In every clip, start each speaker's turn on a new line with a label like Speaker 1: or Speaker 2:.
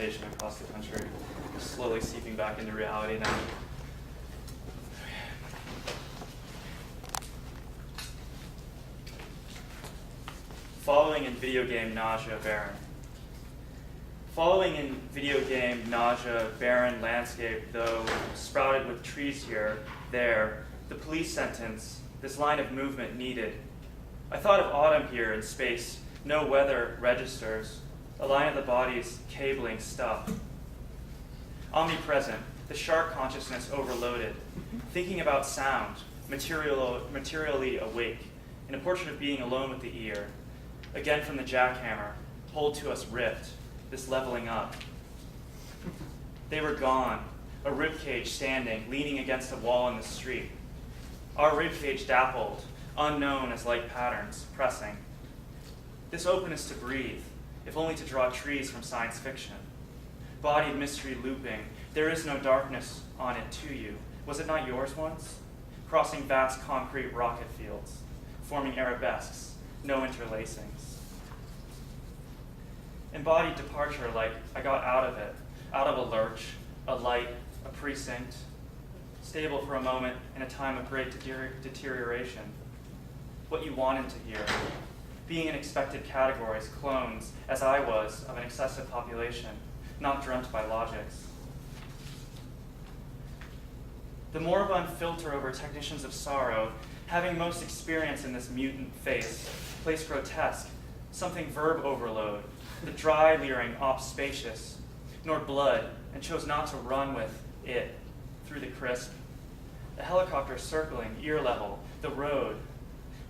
Speaker 1: rotation across the country, slowly seeping back into reality now. Following in video game nausea, barren. Following in video game nausea, barren landscape, though sprouted with trees here, there, the police sentence, this line of movement needed. I thought of autumn here in space, no weather registers, a line of the body's cabling stuff. Omnipresent, the shark consciousness overloaded, thinking about sound, materially awake, in a portrait of being alone with the ear. Again from the jackhammer, hold to us rift, this leveling up. They were gone, a ribcage standing, leaning against a wall in the street. Our ribcage dappled, unknown as light patterns, pressing. This openness to breathe, if only to draw trees from science fiction. Bodied mystery looping, there is no darkness on it to you. Was it not yours once? Crossing vast concrete rocket fields, forming arabesques, no interlacings. Embodied departure, like I got out of it, out of a lurch, a light, a precinct, stable for a moment in a time of great deterioration. What you wanted to hear, being in expected categories, clones, as I was, of an excessive population, not dreamt by logics. The moribund filter over technicians of sorrow, having most experience in this mutant face, place grotesque, something verb overload, the dry leering ops spacious, nor blood, and chose not to run with it through the crisp. A helicopter circling, ear level, the road,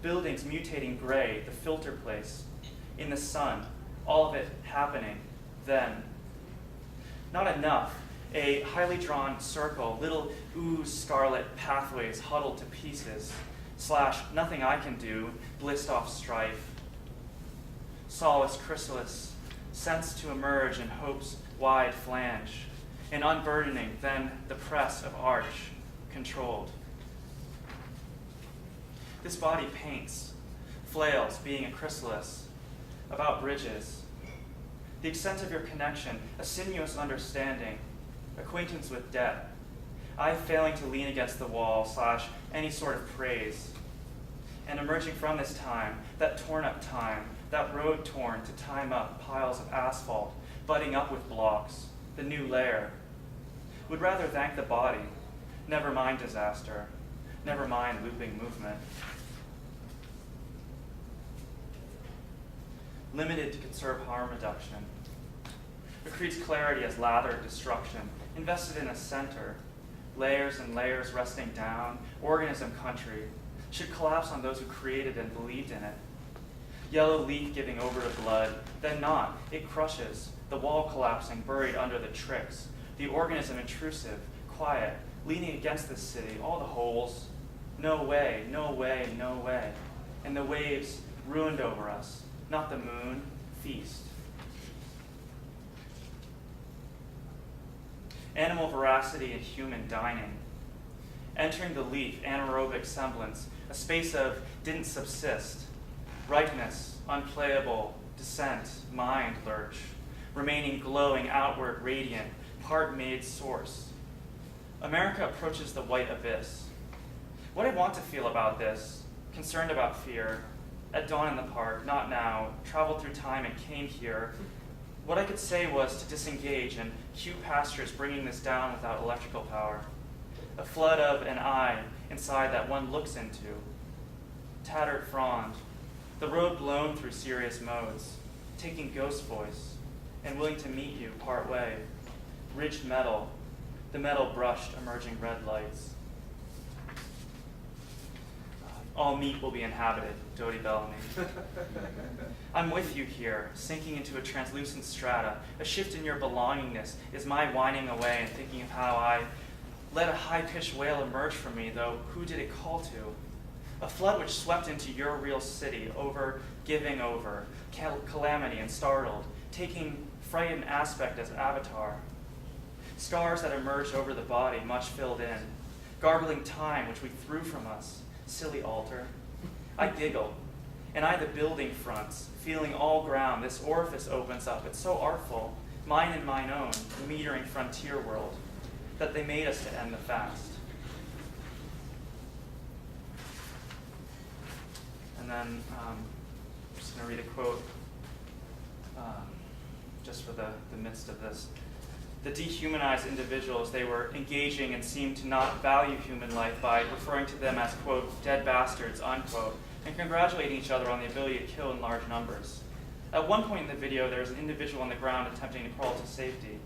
Speaker 1: buildings mutating gray, the filter place, in the sun, all of it happening then. Not enough, a highly drawn circle, little ooze scarlet pathways huddled to pieces, / nothing I can do, blissed off strife. Solace chrysalis, sense to emerge in hope's wide flange, and unburdening then the press of arch, controlled. This body paints, flails being a chrysalis, about bridges. The extent of your connection, a sinuous understanding, acquaintance with debt, I failing to lean against the wall / any sort of praise. And emerging from this time, that torn up time, that road torn to time up piles of asphalt, butting up with blocks, the new layer. Would rather thank the body, never mind disaster, never mind looping movement. Limited to conserve harm reduction. Accretes clarity as lathered destruction, invested in a center, layers and layers resting down, organism country, should collapse on those who created and believed in it. Yellow leaf giving over to blood, then not, it crushes, the wall collapsing, buried under the tricks, the organism intrusive, quiet, leaning against the city, all the holes, no way, no way, no way. And the waves ruined over us, not the moon, feast. Animal veracity and human dining. Entering the leaf, anaerobic semblance, a space of didn't subsist, ripeness, unplayable, descent, mind lurch, remaining glowing, outward, radiant, part-made source. America approaches the white abyss. What I want to feel about this, concerned about fear, at dawn in the park, not now, traveled through time and came here, what I could say was to disengage and cue pastures bringing this down without electrical power. A flood of an eye inside that one looks into. Tattered frond, the road blown through serious modes, taking ghost voice, and willing to meet you part way. Ridged metal, the metal brushed emerging red lights. All meat will be inhabited, Dodie Bellamy. I'm with you here, sinking into a translucent strata. A shift in your belongingness is my whining away and thinking of how I let a high-pitched wail emerge from me, though who did it call to? A flood which swept into your real city, giving over, calamity and startled, taking frightened aspect as avatar. Scars that emerged over the body, much filled in. Gargling time which we threw from us. Silly altar. I giggle, and I the building fronts, feeling all ground, this orifice opens up. It's so artful, mine and mine own, the metering frontier world, that they made us to end the fast. And then I'm just going to read a quote just for the midst of this. The dehumanized individuals, they were engaging and seemed to not value human life by referring to them as, quote, dead bastards, unquote, and congratulating each other on the ability to kill in large numbers. At one point in the video, there's an individual on the ground attempting to crawl to safety.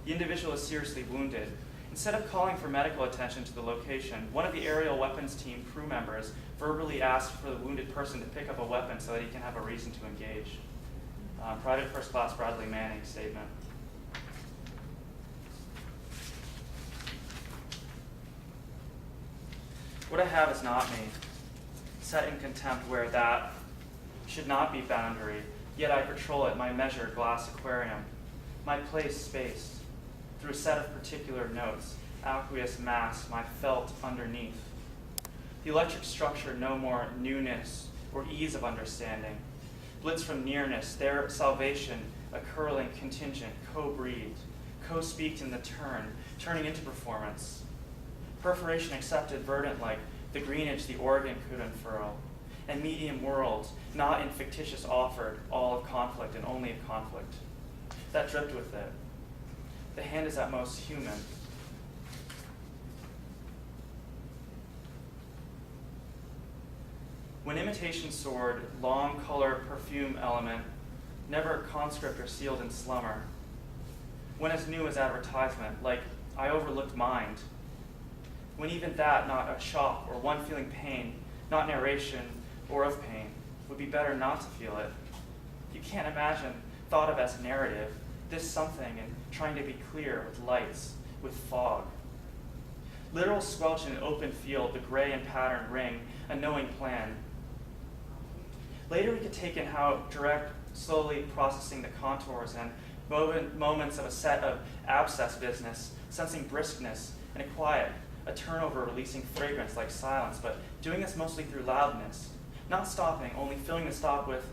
Speaker 1: The individual is seriously wounded. Instead of calling for medical attention to the location, one of the aerial weapons team crew members verbally asked for the wounded person to pick up a weapon so that he can have a reason to engage. Private First Class Bradley Manning's statement. What I have is not me, set in contempt where that should not be boundary, yet I patrol it, my measured glass aquarium, my place spaced through a set of particular notes, aqueous mass, my felt underneath. The electric structure no more newness or ease of understanding. Blitz from nearness, their salvation, a curling contingent, co-breathed, co-speaked in the turning into performance. Perforation accepted verdant like the greenage the organ could unfurl. And medium worlds, not in fictitious offered, all of conflict and only of conflict. That dripped with it. The hand is at most human. When imitation soared, long color perfume element, never conscript or sealed in slumber. When as new as advertisement, like I overlooked mind. When even that, not a shock or one feeling pain, not narration or of pain, would be better not to feel it. You can't imagine thought of as narrative, this something and trying to be clear with lights, with fog. Literal squelch in an open field, the gray and patterned ring, a knowing plan. Later we could take in how direct, slowly processing the contours and moments of a set of abscess business, sensing briskness and a quiet, a turnover releasing fragrance like silence, but doing this mostly through loudness. Not stopping, only filling the stop with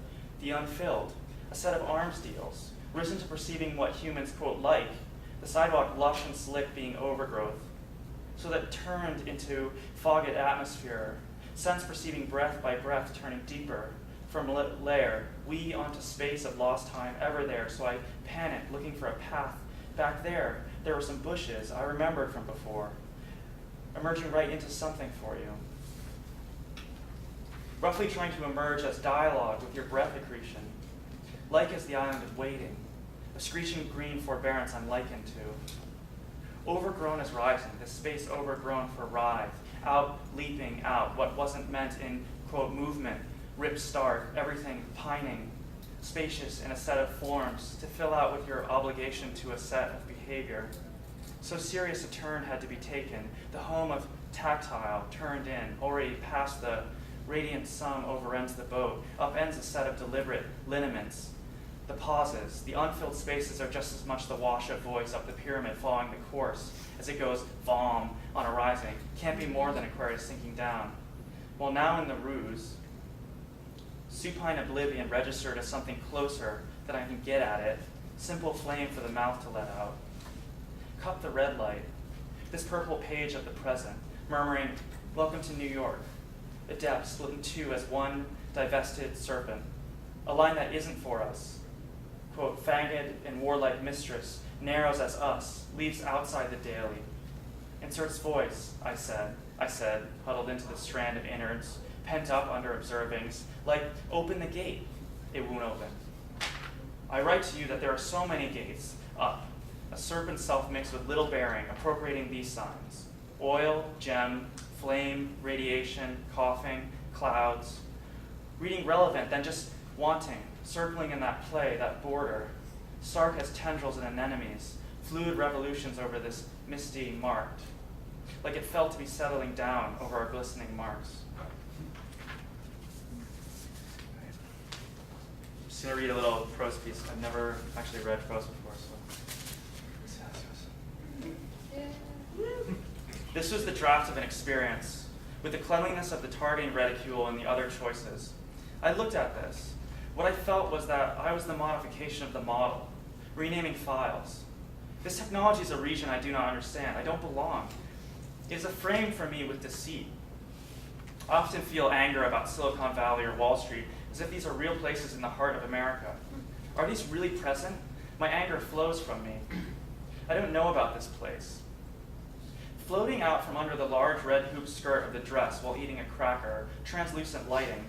Speaker 1: the unfilled, a set of arms deals, risen to perceiving what humans, quote, like, the sidewalk lush and slick being overgrowth, so that turned into fogged atmosphere, sense perceiving breath by breath turning deeper, from layer, we onto space of lost time, ever there, so I panicked, looking for a path. Back there were some bushes I remembered from before, emerging right into something for you. Roughly trying to emerge as dialogue with your breath accretion, like as the island of waiting, a screeching green forbearance I'm likened to. Overgrown as rising, this space overgrown for writhe, out, leaping out, what wasn't meant in, quote, movement, rip start, everything pining, spacious in a set of forms to fill out with your obligation to a set of behavior. So serious a turn had to be taken, the home of tactile turned in, already past the radiant sum overends the boat, upends a set of deliberate lineaments. The pauses, the unfilled spaces are just as much the wash of voice up the pyramid following the course as it goes vom on a rising. Can't be more than Aquarius sinking down. While now in the ruse, supine oblivion registered as something closer that I can get at it, simple flame for the mouth to let out. Cup the red light, this purple page of the present, murmuring, welcome to New York, a depth split in two as one divested serpent, a line that isn't for us, quote, fanged and warlike mistress, narrows as us, leaves outside the daily. Inserts voice, I said, huddled into the strand of innards, pent up under observings, like, open the gate, it won't open. I write to you that there are so many gates, up, a serpent self mixed with little bearing, appropriating these signs, oil, gem, flame, radiation, coughing, clouds, reading relevant, then just wanting, circling in that play, that border, stark as tendrils and anemones, fluid revolutions over this misty marked, like it felt to be settling down over our glistening marks. I'm just going to read a little prose piece. I've never actually read prose before, so. This was the draft of an experience, with the cleanliness of the targeting reticule and the other choices. I looked at this. What I felt was that I was the modification of the model, renaming files. This technology is a region I do not understand. I don't belong. It is a frame for me with deceit. I often feel anger about Silicon Valley or Wall Street as if these are real places in the heart of America. Are these really present? My anger flows from me. I don't know about this place. Floating out from under the large red hoop skirt of the dress while eating a cracker, translucent lighting,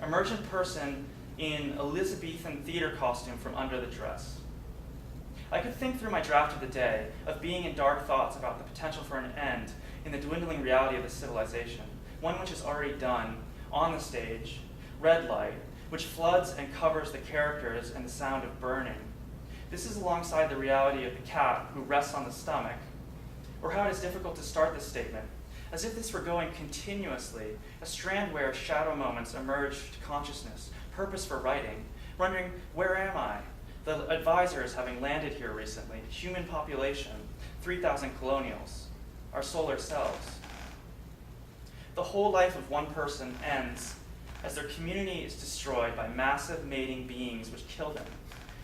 Speaker 1: a merchant person in Elizabethan theater costume from under the dress. I could think through my draft of the day of being in dark thoughts about the potential for an end in the dwindling reality of the civilization, one which is already done, on the stage, red light, which floods and covers the characters and the sound of burning. This is alongside the reality of the cat who rests on the stomach, or how it is difficult to start this statement, as if this were going continuously, a strand where shadow moments emerge to consciousness, purpose for writing, wondering, where am I? The advisors having landed here recently, human population, 3,000 colonials, our solar selves. The whole life of one person ends as their community is destroyed by massive mating beings which kill them.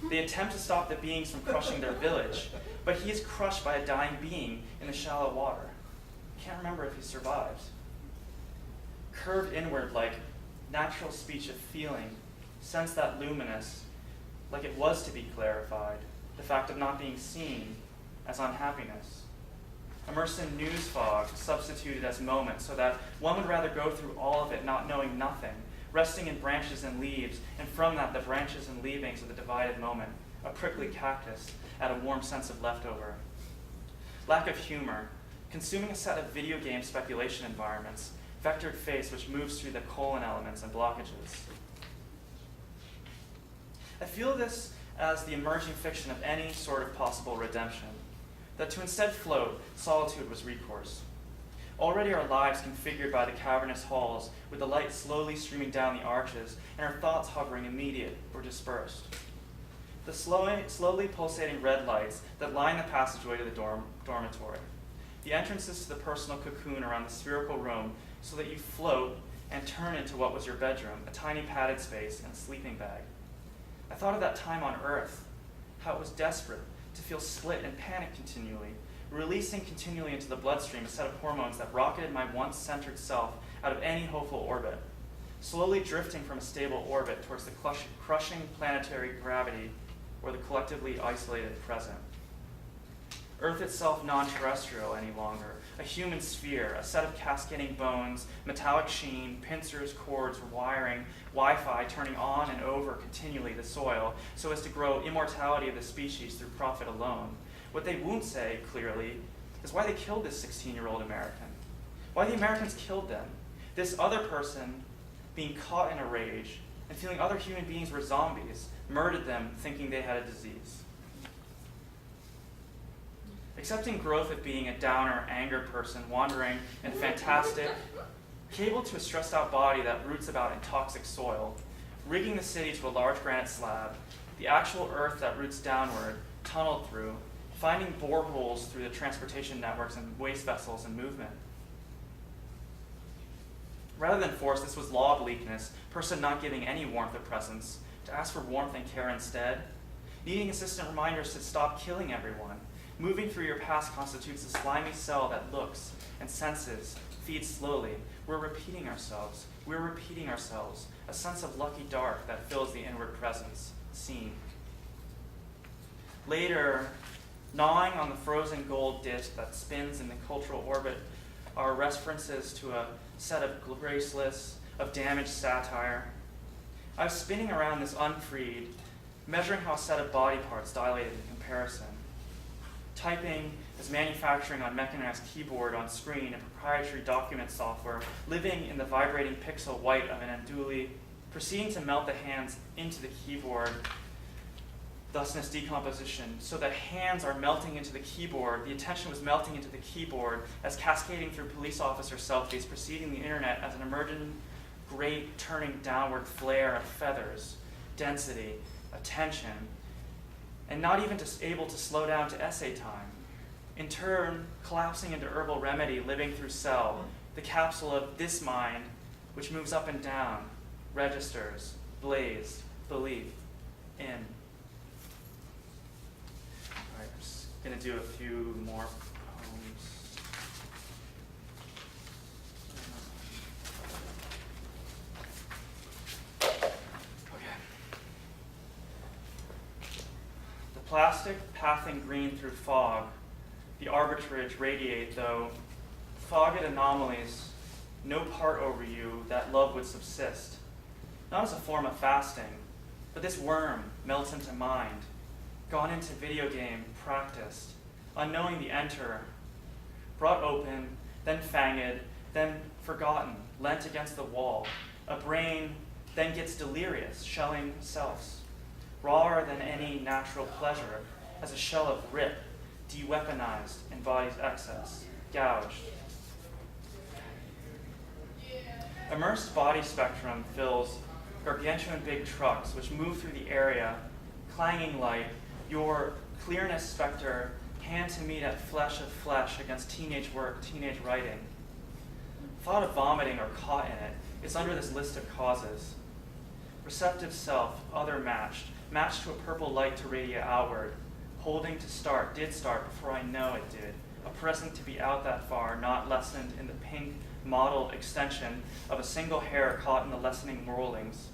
Speaker 1: They attempt to stop the beings from crushing their village, but he is crushed by a dying being in the shallow water. Can't remember if he survived. Curved inward like natural speech of feeling, sense that luminous, like it was to be clarified, the fact of not being seen as unhappiness. Immersed in news fog, substituted as moment, so that one would rather go through all of it not knowing nothing, resting in branches and leaves, and from that the branches and leavings of the divided moment, a prickly cactus, add a warm sense of leftover. Lack of humor, consuming a set of video game speculation environments, vectored face which moves through the colon elements and blockages. I feel this as the emerging fiction of any sort of possible redemption, that to instead float, solitude was recourse. Already our lives configured by the cavernous halls, with the light slowly streaming down the arches, and our thoughts hovering immediate or dispersed. The slowly pulsating red lights that line the passageway to the dormitory. The entrances to the personal cocoon around the spherical room, so that you float and turn into what was your bedroom, a tiny padded space and a sleeping bag. I thought of that time on Earth, how it was desperate to feel split and panic continually, releasing continually into the bloodstream a set of hormones that rocketed my once-centered self out of any hopeful orbit, slowly drifting from a stable orbit towards the crushing planetary gravity or the collectively isolated present. Earth itself non-terrestrial any longer, a human sphere, a set of cascading bones, metallic sheen, pincers, cords, wiring, Wi-Fi turning on and over continually the soil so as to grow immortality of the species through profit alone. What they won't say, clearly, is why they killed this 16-year-old American. Why the Americans killed them. This other person being caught in a rage and feeling other human beings were zombies, murdered them thinking they had a disease. Accepting growth of being a downer, angered person, wandering and fantastic, cabled to a stressed out body that roots about in toxic soil, rigging the city to a large granite slab, the actual earth that roots downward, tunneled through, finding boreholes through the transportation networks and waste vessels and movement. Rather than force, this was law bleakness, person not giving any warmth of presence, to ask for warmth and care instead, needing insistent reminders to stop killing everyone. Moving through your past constitutes a slimy cell that looks and senses, feeds slowly. We're repeating ourselves. We're repeating ourselves. A sense of lucky dark that fills the inward presence, seen. Later, gnawing on the frozen gold disc that spins in the cultural orbit are references to a set of graceless, of damaged satire. I was spinning around this unfreed, measuring how a set of body parts dilated in comparison. Typing as manufacturing on mechanized keyboard on screen and proprietary document software, living in the vibrating pixel white of an andouille, proceeding to melt the hands into the keyboard, thusness decomposition, so that hands are melting into the keyboard. The attention was melting into the keyboard as cascading through police officer selfies, preceding the internet as an emergent, great turning downward flare of feathers, density, attention, and not even able to slow down to essay time. In turn, collapsing into herbal remedy, living through cell, the capsule of this mind, which moves up and down, registers, blazed, belief, in. Gonna do a few more poems. Okay. The plastic pathing green through fog, the arbitrage radiate, though fogged anomalies no part over you that love would subsist, not as a form of fasting, but this worm melts into mind, gone into video game practiced, unknowing the enter, brought open, then fanged, then forgotten, leant against the wall, a brain then gets delirious, shelling selves, rawer than any natural pleasure, as a shell of rip, de-weaponized in body's excess, gouged. Immersed body spectrum fills gargantuan big trucks which move through the area, clanging light, your clearness specter, hand to meet at flesh of flesh against teenage work, teenage writing. Thought of vomiting or caught in it is under this list of causes. Receptive self, other matched, matched to a purple light to radiate outward, holding to start, did start before I know it did, a present to be out that far, not lessened in the pink mottled extension of a single hair caught in the lessening whirlings.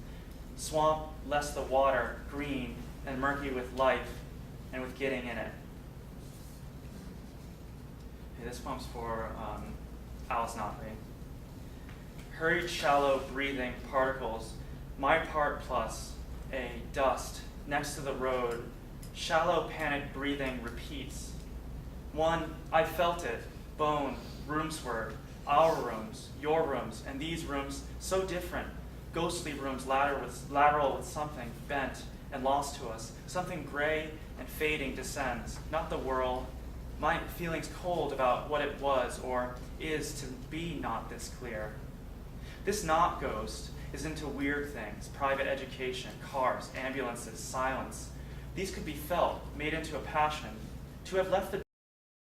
Speaker 1: Swamp less the water, green and murky with life and with getting in it. Okay, this poem's for Alice Notley. Hurried, shallow breathing particles, my part plus a dust next to the road. Shallow panic breathing repeats. One, I felt it, bone, roomsward, our rooms, your rooms, and these rooms so different. Ghostly rooms lateral with something bent and lost to us. Something gray and fading descends, not the world. My feelings cold about what it was or is to be not this clear. This not ghost is into weird things, private education, cars, ambulances, silence. These could be felt, made into a passion. To have left the